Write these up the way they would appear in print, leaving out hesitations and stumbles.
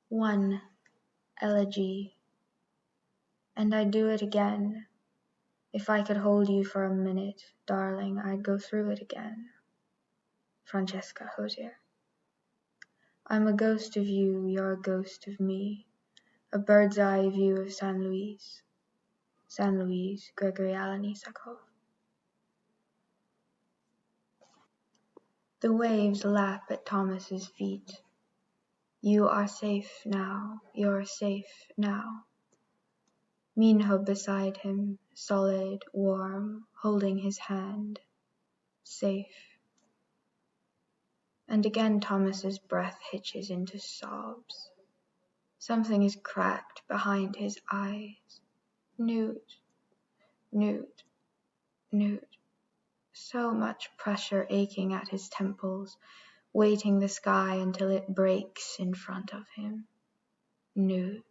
One elegy, and I'd do it again. If I could hold you for a minute, darling, I'd go through it again. Francesca Hosier. I'm a ghost of you, you're a ghost of me, a bird's eye view of San Luis. San Luis, Gregory Alan Isakov. The waves lap at Thomas's feet. You are safe now, you're safe now. Minho beside him, solid, warm, holding his hand. Safe. And again Thomas's breath hitches into sobs. Something is cracked behind his eyes. Nude, nude, nude. So much pressure aching at his temples, weighting the sky until it breaks in front of him. Nude.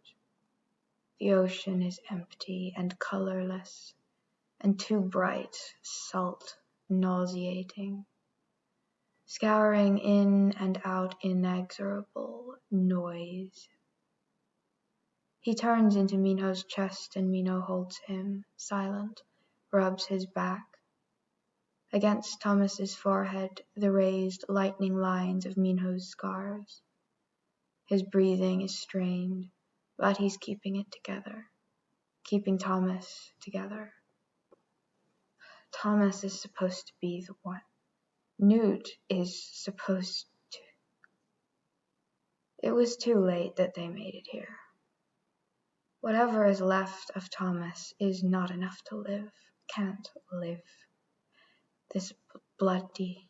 The ocean is empty and colorless, and too bright, salt, nauseating. Scouring in and out inexorable noise. He turns into Minho's chest and Minho holds him, silent, rubs his back. Against Thomas's forehead, the raised lightning lines of Minho's scars. His breathing is strained, but he's keeping it together, keeping Thomas together. Thomas is supposed to be the one. Newt is supposed to. It was too late that they made it here. Whatever is left of Thomas is not enough to live, can't live. This bloody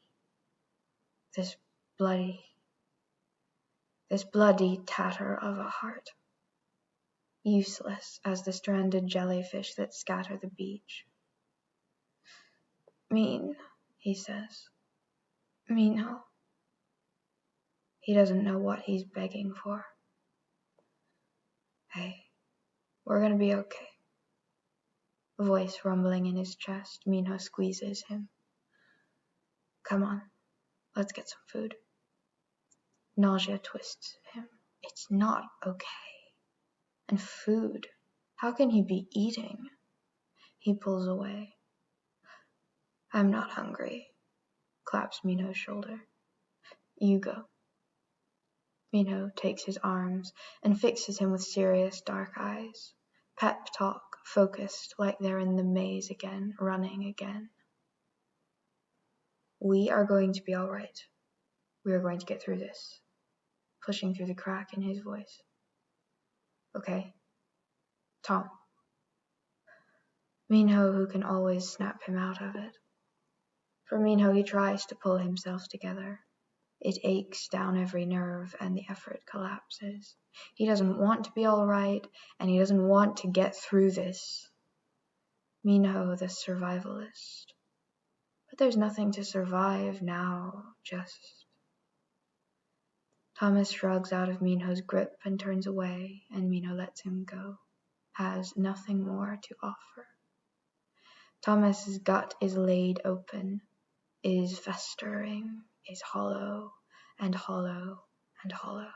tatter of a heart. Useless as the stranded jellyfish that scatter the beach. Mean, he says. Minho. He doesn't know what he's begging for. Hey, we're gonna be okay. A voice rumbling in his chest, Minho squeezes him. Come on, let's get some food. Nausea twists him. It's not okay. And food. How can he be eating? He pulls away. I'm not hungry, claps Minho's shoulder. You go. Minho takes his arms and fixes him with serious dark eyes. Pep talk, focused like they're in the maze again, running again. We are going to be all right. We are going to get through this. Pushing through the crack in his voice. Okay. Tom. Minho, who can always snap him out of it. For Minho, he tries to pull himself together. It aches down every nerve and the effort collapses. He doesn't want to be all right, and he doesn't want to get through this. Minho, the survivalist. But there's nothing to survive now, just... Thomas shrugs out of Minho's grip and turns away, and Minho lets him go. Has nothing more to offer. Thomas's gut is laid open, is festering, is hollow and hollow and hollow.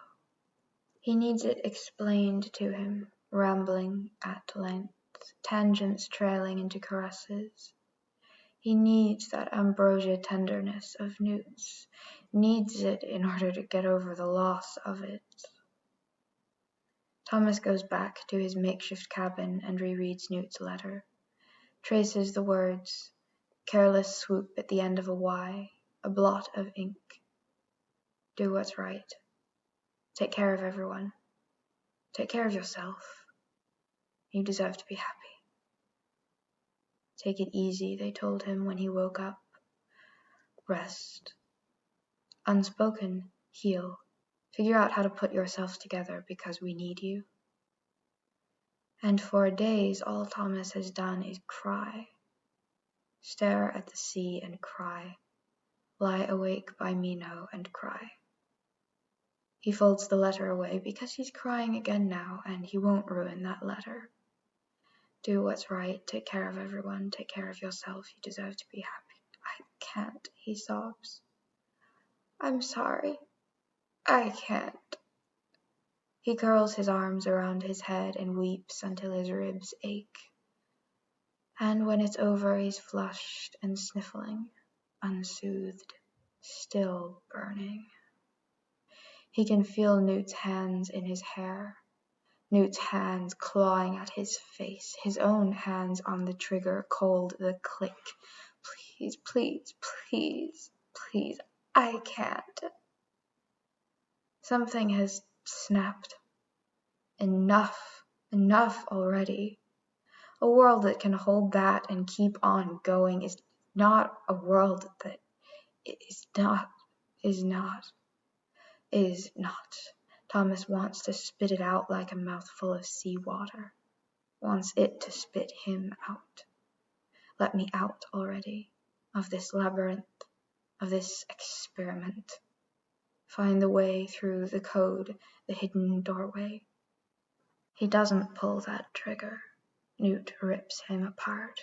He needs it explained to him, rambling at length, tangents trailing into caresses. He needs that ambrosia tenderness of Newt's, needs it in order to get over the loss of it. Thomas goes back to his makeshift cabin and rereads Newt's letter, traces the words, careless swoop at the end of a Y, a blot of ink. Do what's right. Take care of everyone. Take care of yourself. You deserve to be happy. Take it easy, they told him when he woke up. Rest. Unspoken, heal. Figure out how to put yourself together because we need you. And for days, all Thomas has done is cry. Stare at the sea and cry. Lie awake by Minho and cry. He folds the letter away because he's crying again now and he won't ruin that letter. Do what's right, take care of everyone, take care of yourself, you deserve to be happy. I can't, he sobs. I'm sorry. I can't. He curls his arms around his head and weeps until his ribs ache. And when it's over, he's flushed and sniffling, unsoothed, still burning. He can feel Newt's hands in his hair, Newt's hands clawing at his face, his own hands on the trigger, cold, the click. Please, please, please, please, I can't. Something has snapped. Enough, enough already. A world that can hold that and keep on going is not a world that is not. Thomas wants to spit it out like a mouthful of seawater, wants it to spit him out. Let me out already, of this labyrinth, of this experiment. Find the way through the code, the hidden doorway. He doesn't pull that trigger. Newt rips him apart.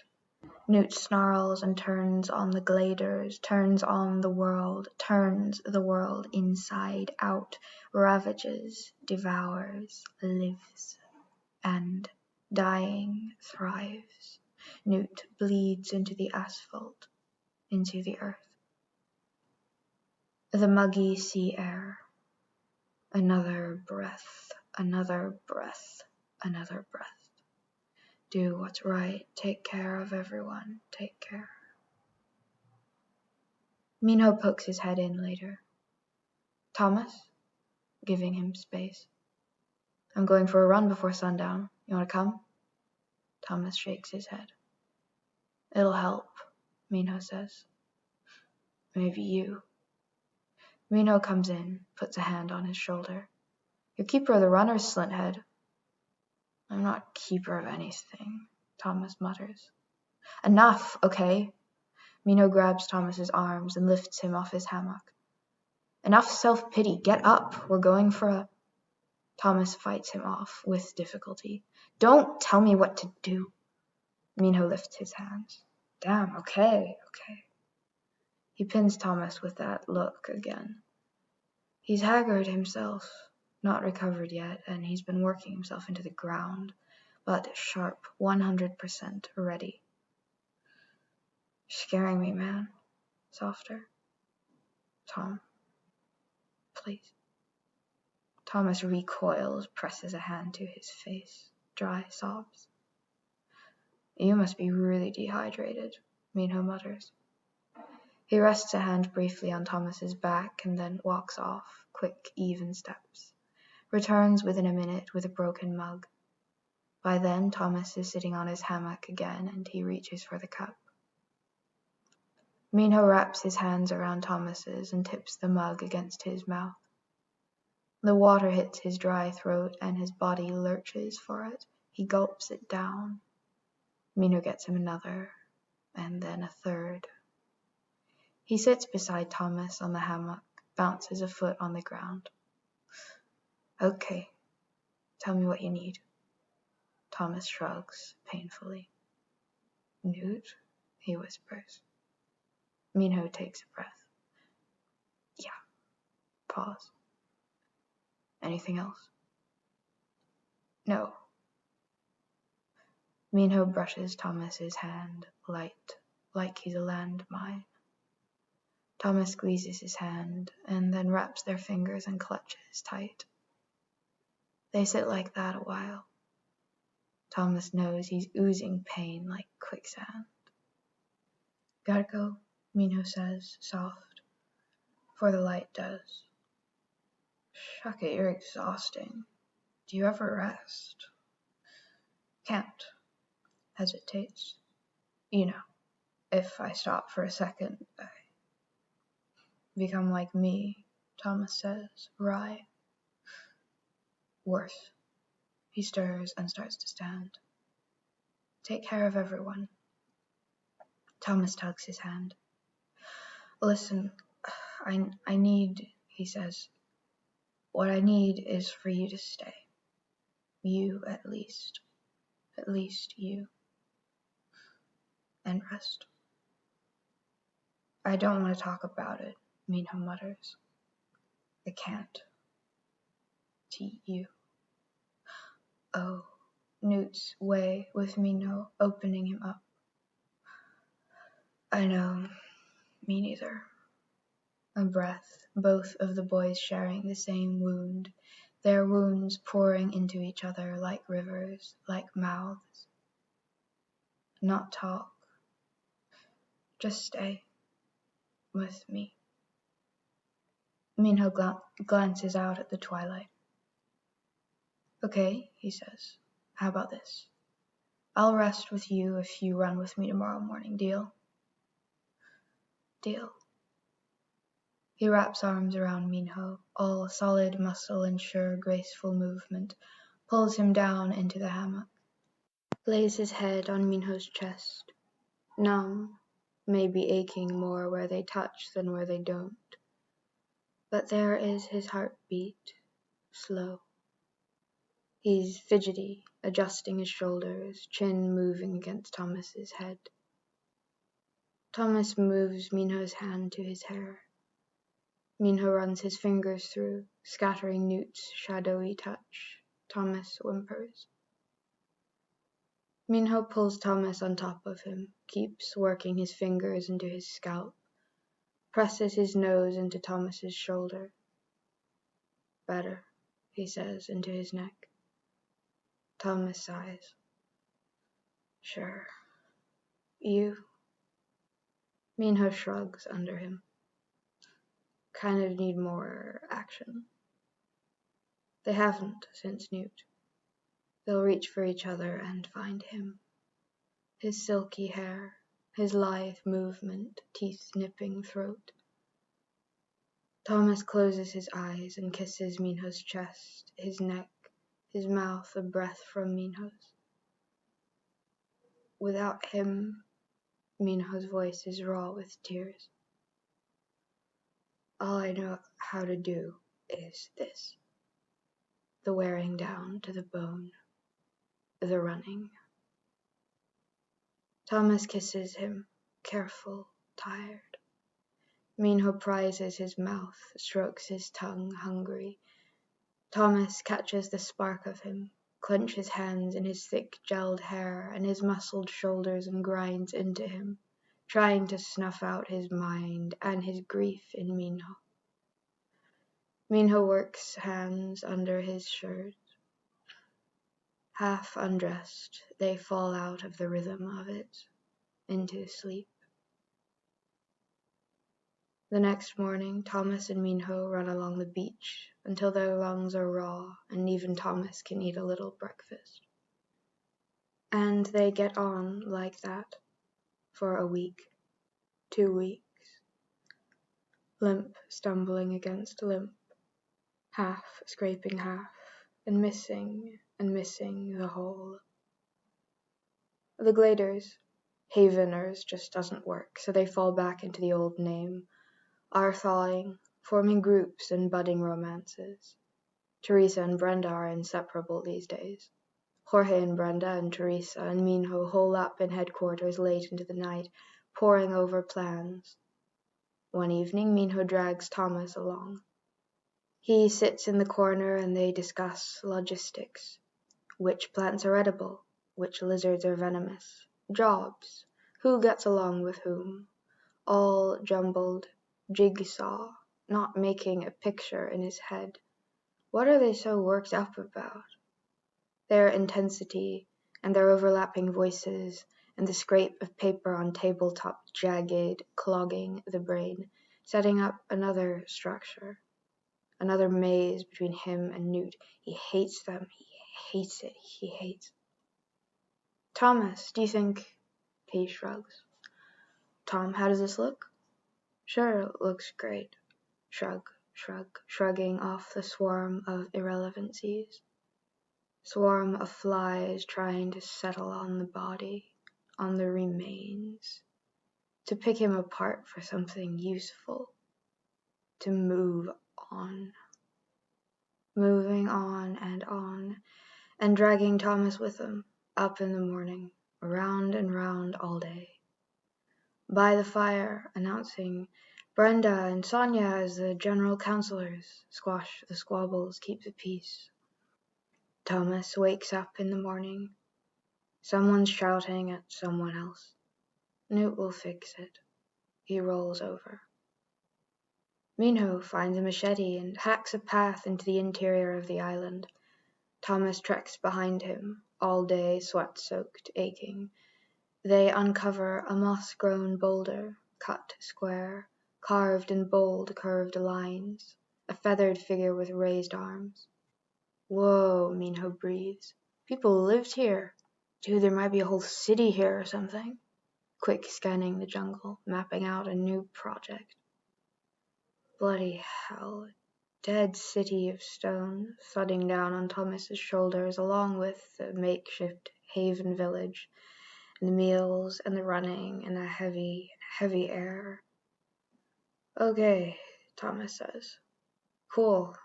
Newt snarls and turns on the gliders, turns on the world, turns the world inside out, ravages, devours, lives, and, dying, thrives. Newt bleeds into the asphalt, into the earth. The muggy sea air. Another breath, another breath, another breath. Do what's right, take care of everyone, take care. Minho pokes his head in later. Thomas, giving him space. I'm going for a run before sundown. You want to come? Thomas shakes his head. It'll help, Minho says. Maybe you. Minho comes in, puts a hand on his shoulder. You're keeper of the runners, Slinthead. I'm not keeper of anything, Thomas mutters. Enough, okay? Minho grabs Thomas's arms and lifts him off his hammock. Enough self-pity. Get up. We're going for a... Thomas fights him off with difficulty. Don't tell me what to do. Minho lifts his hands. Damn, okay. He pins Thomas with that look again. He's haggard himself, not recovered yet, and he's been working himself into the ground, but sharp, 100% ready. You're scaring me, man. Softer. Tom, please. Thomas recoils, presses a hand to his face. Dry sobs. You must be really dehydrated, Minho mutters. He rests a hand briefly on Thomas's back and then walks off, quick, even steps. Returns within a minute with a broken mug. By then, Thomas is sitting on his hammock again and he reaches for the cup. Minho wraps his hands around Thomas's and tips the mug against his mouth. The water hits his dry throat and his body lurches for it. He gulps it down. Minho gets him another, and then a third. He sits beside Thomas on the hammock, bounces a foot on the ground. Okay, tell me what you need. Thomas shrugs painfully. Newt, he whispers. Minho takes a breath. Yeah. Pause. Anything else? No. Minho brushes Thomas's hand, light, like he's a landmine. Thomas squeezes his hand, and then wraps their fingers and clutches tight. They sit like that a while. Thomas knows he's oozing pain like quicksand. Gotta go, Minho says, soft, for the light does. Shuck it, you're exhausting. Do you ever rest? Can't. Hesitates. You know, if I stop for a second, I become like me, Thomas says, wry. Worse. He stirs and starts to stand. Take care of everyone. Thomas tugs his hand. Listen, I need, he says, what I need is for you to stay. You, at least you. And rest. I don't want to talk about it, Minho mutters. I can't. To you. Oh, Newt's way with Minho, opening him up. I know, me neither. A breath, both of the boys sharing the same wound, their wounds pouring into each other like rivers, like mouths. Not talk. Just stay. With me. Minho glances out at the twilight. Okay, he says. How about this? I'll rest with you if you run with me tomorrow morning. Deal? Deal. He wraps arms around Minho, all solid muscle and sure, graceful movement, pulls him down into the hammock, lays his head on Minho's chest, numb, maybe aching more where they touch than where they don't. But there is his heartbeat, slow. He's fidgety, adjusting his shoulders, chin moving against Thomas's head. Thomas moves Minho's hand to his hair. Minho runs his fingers through, scattering Newt's shadowy touch. Thomas whimpers. Minho pulls Thomas on top of him, keeps working his fingers into his scalp, presses his nose into Thomas's shoulder. Better, he says into his neck. Thomas sighs. Sure. You? Minho shrugs under him. Kind of need more action. They haven't since Newt. They'll reach for each other and find him. His silky hair, his lithe movement, teeth nipping throat. Thomas closes his eyes and kisses Minho's chest, his neck, his mouth a breath from Minho's. Without him, Minho's voice is raw with tears. All I know how to do is this. The wearing down to the bone, the running. Thomas kisses him, careful, tired. Minho prizes his mouth, strokes his tongue, hungry. Thomas catches the spark of him, clenches hands in his thick gelled hair and his muscled shoulders and grinds into him, trying to snuff out his mind and his grief in Minho. Minho works hands under his shirt. Half undressed, they fall out of the rhythm of it, into sleep. The next morning, Thomas and Minho run along the beach until their lungs are raw and even Thomas can eat a little breakfast. And they get on like that for a week, 2 weeks. Limp stumbling against limp, half scraping half, and missing the whole. The Gladers, Haveners just doesn't work, so they fall back into the old name, are thawing, forming groups and budding romances. Teresa and Brenda are inseparable these days. Jorge and Brenda and Teresa and Minho hole up in headquarters late into the night, poring over plans. One evening, Minho drags Thomas along. He sits in the corner and they discuss logistics. Which plants are edible? Which lizards are venomous? Jobs. Who gets along with whom? All jumbled, jigsaw, not making a picture in his head. What are they so worked up about? Their intensity and their overlapping voices and the scrape of paper on tabletop jagged, clogging the brain, setting up another structure, another maze between him and Newt. He hates them. He hates it. He hates. Thomas, do you think? He shrugs. Tom, how does this look? Sure, it looks great. Shrug, shrugging off the swarm of irrelevancies. Swarm of flies trying to settle on the body, on the remains, to pick him apart for something useful, to move on. Moving on, and dragging Thomas with them, up in the morning, round and round all day. By the fire, announcing Brenda and Sonia as the general counselors, squash the squabbles, keep the peace. Thomas wakes up in the morning. Someone's shouting at someone else. Newt will fix it. He rolls over. Minho finds a machete and hacks a path into the interior of the island. Thomas treks behind him, all day sweat-soaked, aching. They uncover a moss-grown boulder, cut square, carved in bold, curved lines, a feathered figure with raised arms. Whoa, Minho breathes. People lived here. Dude, there might be a whole city here or something. Quick scanning the jungle, mapping out a new project. Bloody hell. Dead city of stone thudding down on Thomas's shoulders, along with the makeshift haven village, and the meals and the running and the heavy, heavy air. Okay, Thomas says. Cool.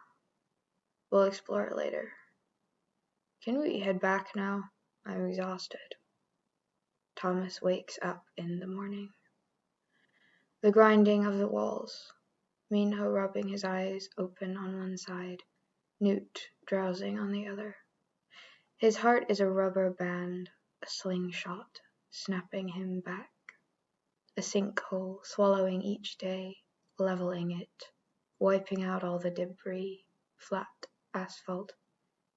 We'll explore it later. Can we head back now? I'm exhausted. Thomas wakes up in the morning. The grinding of the walls. Minho rubbing his eyes open on one side, Newt drowsing on the other. His heart is a rubber band, a slingshot, snapping him back. A sinkhole swallowing each day, leveling it, wiping out all the debris, flat asphalt.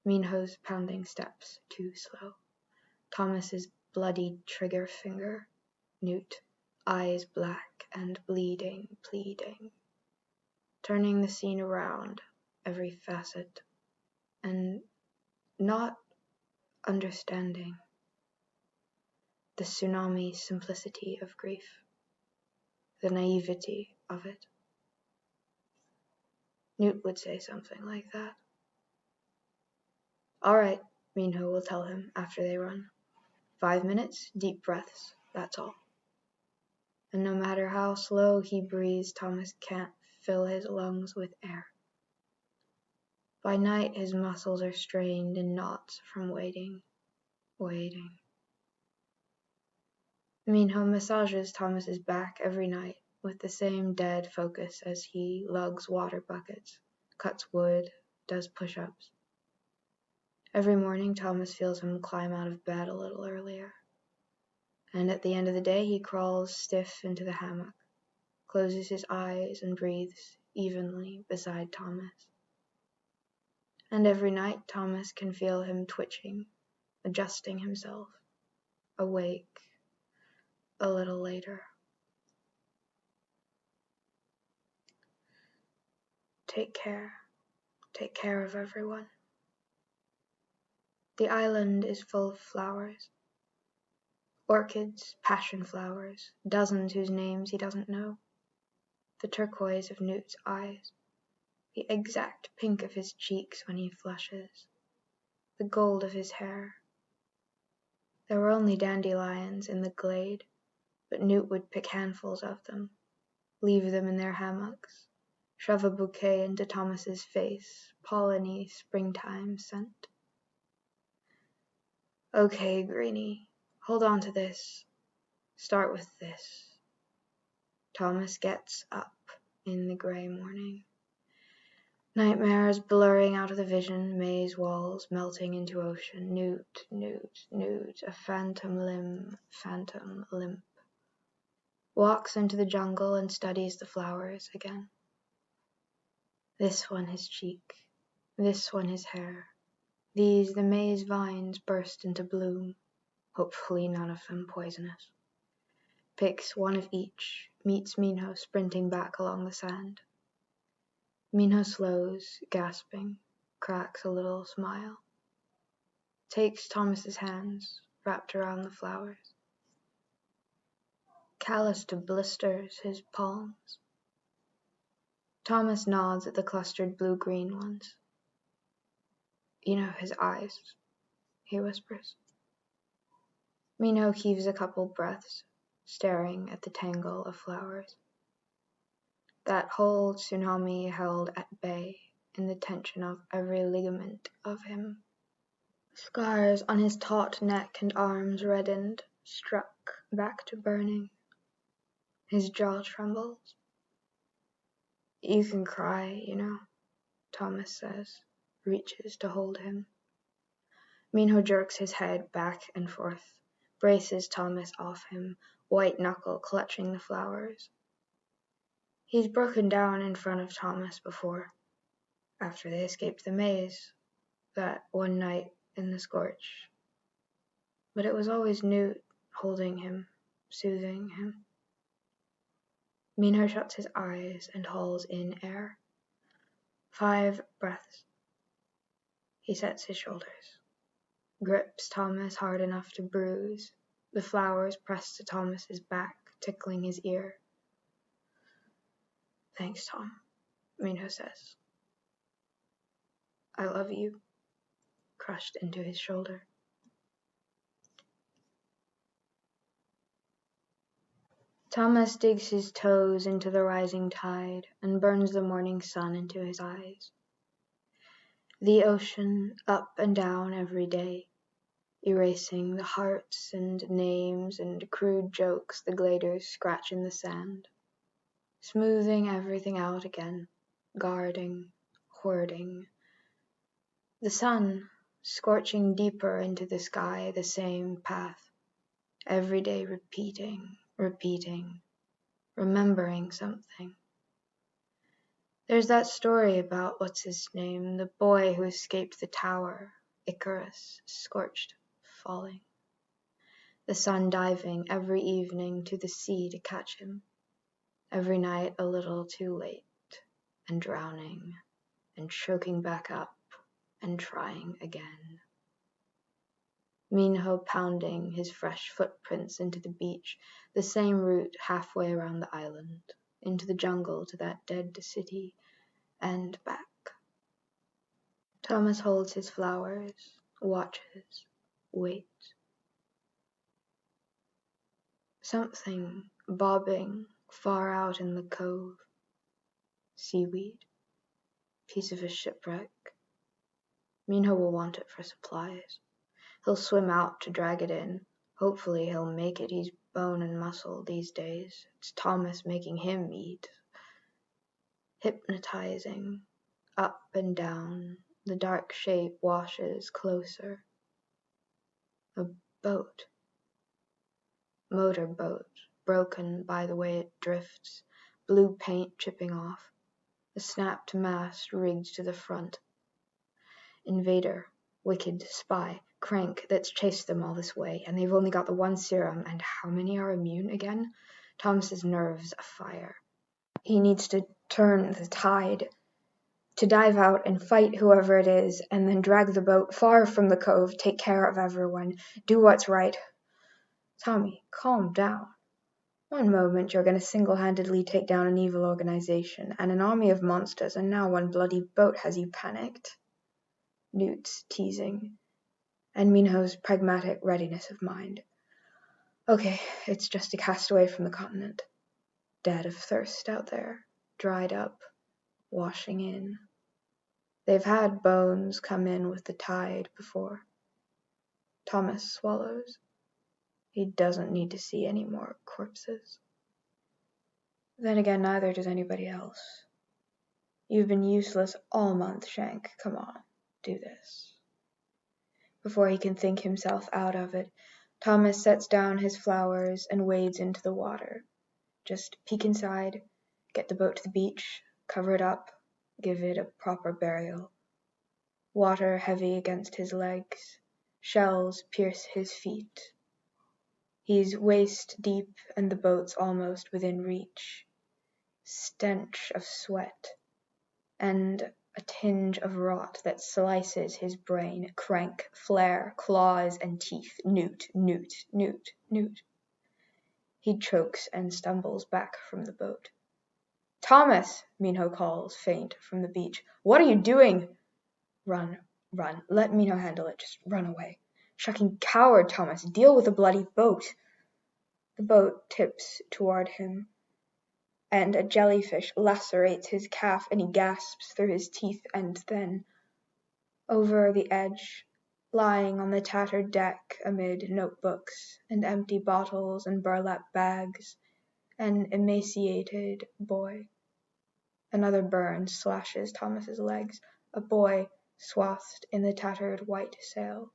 Minho's pounding steps too slow. Thomas's bloodied trigger finger. Newt, eyes black and bleeding, pleading. Turning the scene around, every facet, and not understanding the tsunami simplicity of grief, the naivety of it. Newt would say something like that. All right, Minho will tell him after they run. 5 minutes, deep breaths, that's all. And no matter how slow he breathes, Thomas can't fill his lungs with air. By night his muscles are strained in knots from waiting. Minho massages Thomas's back every night with the same dead focus as he lugs water buckets, cuts wood, does push-ups. Every morning Thomas feels him climb out of bed a little earlier. And at the end of the day he crawls stiff into the hammock, closes his eyes and breathes evenly beside Thomas. And every night Thomas can feel him twitching, adjusting himself, awake a little later. Take care of everyone. The island is full of flowers. Orchids, passion flowers, dozens whose names he doesn't know. The turquoise of Newt's eyes, the exact pink of his cheeks when he flushes, the gold of his hair. There were only dandelions in the glade, but Newt would pick handfuls of them, leave them in their hammocks, shove a bouquet into Thomas's face, polleny springtime scent. Okay, Greenie, hold on to this. Start with this. Thomas gets up in the grey morning. Nightmares blurring out of the vision, maze walls melting into ocean. Newt, a phantom limp. Walks into the jungle and studies the flowers again. This one his cheek, this one his hair. These, the maze vines, burst into bloom. Hopefully none of them poisonous. Picks one of each, meets Minho sprinting back along the sand. Minho slows, gasping, cracks a little smile. Takes Thomas's hands, wrapped around the flowers. Calloused to blisters his palms. Thomas nods at the clustered blue-green ones. You know, his eyes, he whispers. Minho heaves a couple breaths, staring at the tangle of flowers. That whole tsunami held at bay in the tension of every ligament of him. Scars on his taut neck and arms reddened, struck back to burning. His jaw trembles. You can cry, you know, Thomas says, reaches to hold him. Minho jerks his head back and forth, braces Thomas off him, white knuckle clutching the flowers. He's broken down in front of Thomas before, after they escaped the maze, that one night in the scorch. But it was always Newt holding him, soothing him. Minho shuts his eyes and hauls in air. 5 breaths. He sets his shoulders, grips Thomas hard enough to bruise, the flowers pressed to Thomas's back, tickling his ear. Thanks, Tom, Minho says. I love you, crushed into his shoulder. Thomas digs his toes into the rising tide and burns the morning sun into his eyes. The ocean up and down every day, erasing the hearts and names and crude jokes the gladers scratch in the sand, smoothing everything out again, guarding, hoarding. The sun, scorching deeper into the sky the same path, every day repeating, remembering something. There's that story about what's-his-name, the boy who escaped the tower, Icarus, scorched, falling. The sun diving every evening to the sea to catch him, every night a little too late, and drowning, and choking back up, and trying again. Minho pounding his fresh footprints into the beach, the same route halfway around the island, into the jungle to that dead city, and back. Thomas holds his flowers, watches, waits. Something bobbing far out in the cove. Seaweed. Piece of a shipwreck. Minho will want it for supplies. He'll swim out to drag it in. Hopefully he'll make it. He's bone and muscle these days. It's Thomas making him eat. Hypnotizing. Up and down. The dark shape washes closer. A boat. Motorboat, broken by the way it drifts, blue paint chipping off, a snapped mast rigged to the front. Invader, wicked spy, crank that's chased them all this way, and they've only got the one serum, and how many are immune again? Thomas's nerves afire. He needs to turn the tide, to dive out and fight whoever it is, and then drag the boat far from the cove, take care of everyone, do what's right. Tommy, calm down. One moment you're going to single-handedly take down an evil organization and an army of monsters, and now one bloody boat has you panicked. Newt's teasing, and Minho's pragmatic readiness of mind. Okay, it's just a castaway from the continent. Dead of thirst out there, dried up, washing in. They've had bones come in with the tide before. Thomas swallows. He doesn't need to see any more corpses. Then again, neither does anybody else. You've been useless all month, Shank. Come on, do this. Before he can think himself out of it, Thomas sets down his flowers and wades into the water. Just peek inside, get the boat to the beach, cover it up, give it a proper burial. Water heavy against his legs, shells pierce his feet. He's waist deep and the boat's almost within reach. Stench of sweat, and a tinge of rot that slices his brain. Crank, flare, claws and teeth. Newt. He chokes and stumbles back from the boat. Thomas, Minho calls, faint, from the beach. What are you doing? Run. Let Minho handle it. Just run away. Shucking coward, Thomas. Deal with the bloody boat. The boat tips toward him, and a jellyfish lacerates his calf, and he gasps through his teeth, and then, over the edge, lying on the tattered deck amid notebooks and empty bottles and burlap bags, an emaciated boy. Another burn slashes Thomas's legs, a boy swathed in the tattered white sail.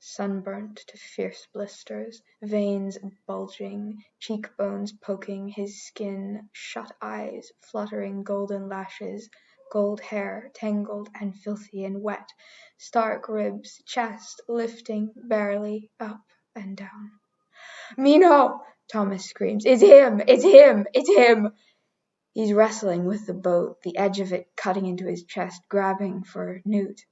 sunburnt to fierce blisters, veins bulging, cheekbones poking, his skin, shut eyes, fluttering golden lashes, gold hair, tangled and filthy and wet, stark ribs, chest lifting barely up and down. "Minho!" Thomas screams. "It's him! It's him! It's him!" He's wrestling with the boat, the edge of it cutting into his chest, grabbing for Newt.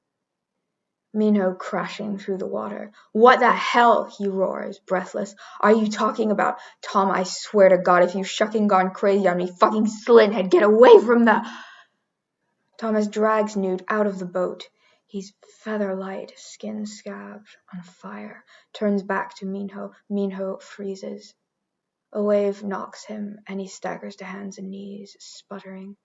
Minho crashing through the water. "What the hell?" he roars, breathless. "Are you talking about? Tom, I swear to God, if you've shucking gone crazy on me, fucking slinthead, get away from the—" Thomas drags Newt out of the boat. He's feather light, skin scabbed, on fire. Turns back to Minho. Minho freezes. A wave knocks him, and he staggers to hands and knees, sputtering.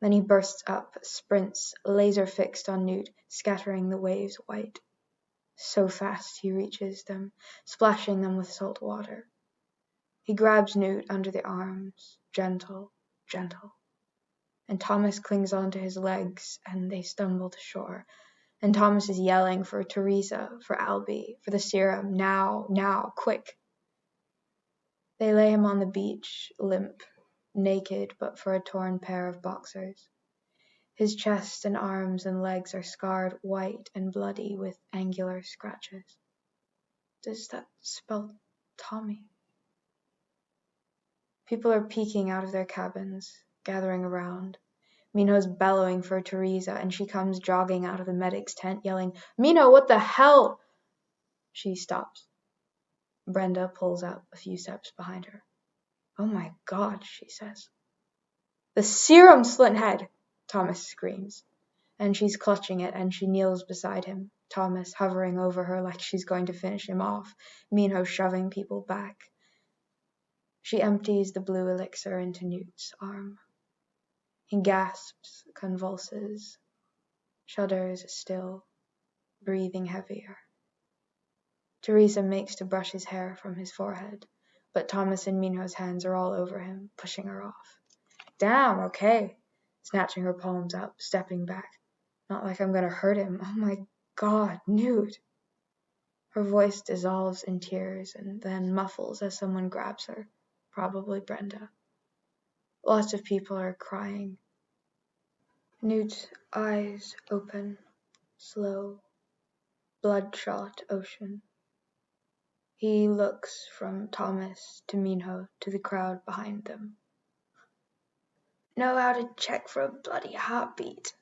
Then he bursts up, sprints, laser-fixed on Newt, scattering the waves white. So fast he reaches them, splashing them with salt water. He grabs Newt under the arms, gentle, gentle. And Thomas clings onto his legs, and they stumble to shore. And Thomas is yelling for Teresa, for Albie, for the serum, now, now, quick. They lay him on the beach, limp, naked but for a torn pair of boxers. His chest and arms and legs are scarred white and bloody with angular scratches. Does that spell Tommy? People are peeking out of their cabins, gathering around. Minho's bellowing for Teresa, and she comes jogging out of the medic's tent, yelling, "Minho, what the hell?" She stops. Brenda pulls up a few steps behind her. "Oh my God," she says. "The serum, Slinthead!" Thomas screams. And she's clutching it, and she kneels beside him, Thomas hovering over her like she's going to finish him off, Minho shoving people back. She empties the blue elixir into Newt's arm. He gasps, convulses, shudders still, breathing heavier. Teresa makes to brush his hair from his forehead, but Thomas and Minho's hands are all over him, pushing her off. "Damn, okay," snatching her palms up, stepping back. "Not like I'm gonna hurt him. Oh my God, Newt." Her voice dissolves in tears and then muffles as someone grabs her, probably Brenda. Lots of people are crying. Newt's eyes open, slow, bloodshot ocean. He looks from Thomas to Minho to the crowd behind them. "Know how to check for a bloody heartbeat,"